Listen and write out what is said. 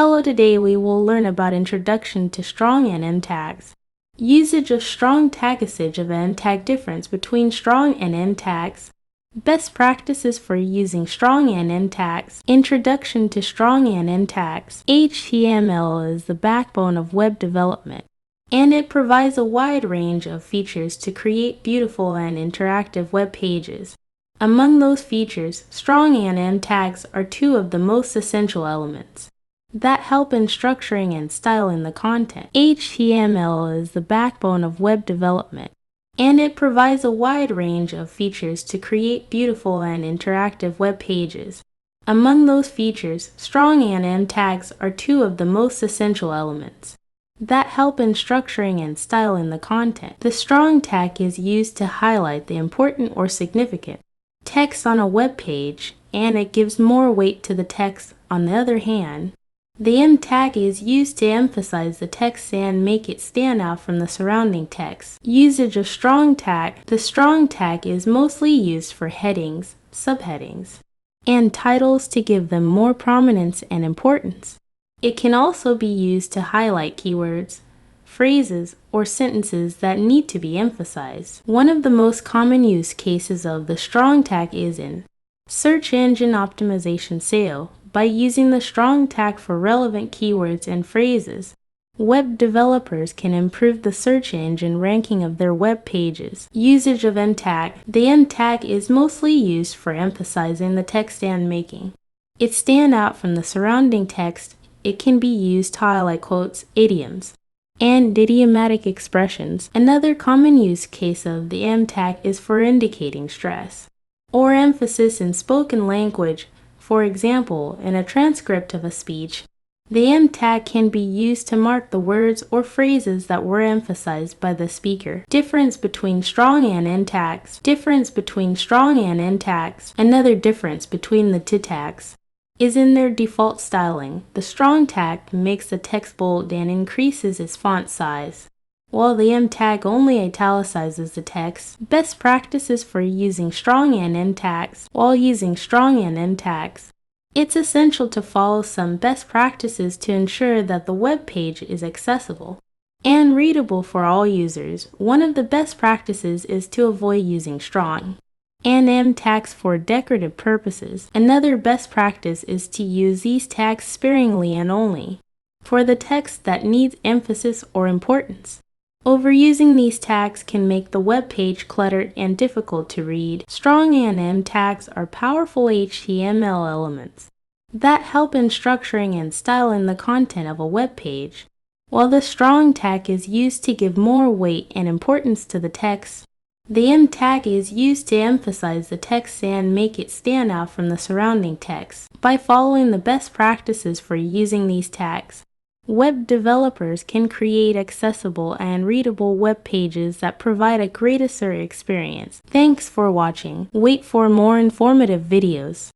Hello, today we will learn about Introduction to Strong and End tags. Usage of strong tag. Usage of end tag. Difference between strong and end tags. Best practices for using strong and end tags. Introduction to strong and end tags. HTML is the backbone of web development, and it provides a wide range of features to create beautiful and interactive web pages. Among those features, strong and end tags are two of the most essential elements that help in structuring and styling the content. HTML is the backbone of web development, and it provides a wide range of features to create beautiful and interactive web pages. Among those features, strong and end tags are two of the most essential elements that help in structuring and styling the content. The strong tag is used to highlight the important or significant text on a web page, and it gives more weight to the text. On the other hand, the end tag is used to emphasize the text and make it stand out from the surrounding text. Usage of strong tag. The strong tag is mostly used for headings, subheadings, and titles to give them more prominence and importance. It can also be used to highlight keywords, phrases, or sentences that need to be emphasized. One of the most common use cases of the strong tag is in search engine optimization (SEO). By using the strong tag for relevant keywords and phrases, web developers can improve the search engine ranking of their web pages. Usage of end tag. The end tag is mostly used for emphasizing the text and making it stand out from the surrounding text. It can be used to highlight quotes, idioms, and idiomatic expressions. Another common use case of the end tag is for indicating stress or emphasis in spoken language. For example, in a transcript of a speech, the end tag can be used to mark the words or phrases that were emphasized by the speaker. Difference between strong and end tags. Difference between strong and end tags. Another difference between the two tags is in their default styling. The strong tag makes the text bold and increases its font size, while the end tag only italicizes the text. Best practices for using strong and end tags. While using strong and end tags, it's essential to follow some best practices to ensure that the web page is accessible and readable for all users. One of the best practices is to avoid using strong and end tags for decorative purposes. Another best practice is to use these tags sparingly and only for the text that needs emphasis or importance. Overusing these tags can make the web page cluttered and difficult to read. Strong and end tags are powerful HTML elements that help in structuring and styling the content of a web page. While the strong tag is used to give more weight and importance to the text, the end tag is used to emphasize the text and make it stand out from the surrounding text. By following the best practices for using these tags, web developers can create accessible and readable web pages that provide a great user experience. Thanks for watching. Wait for more informative videos.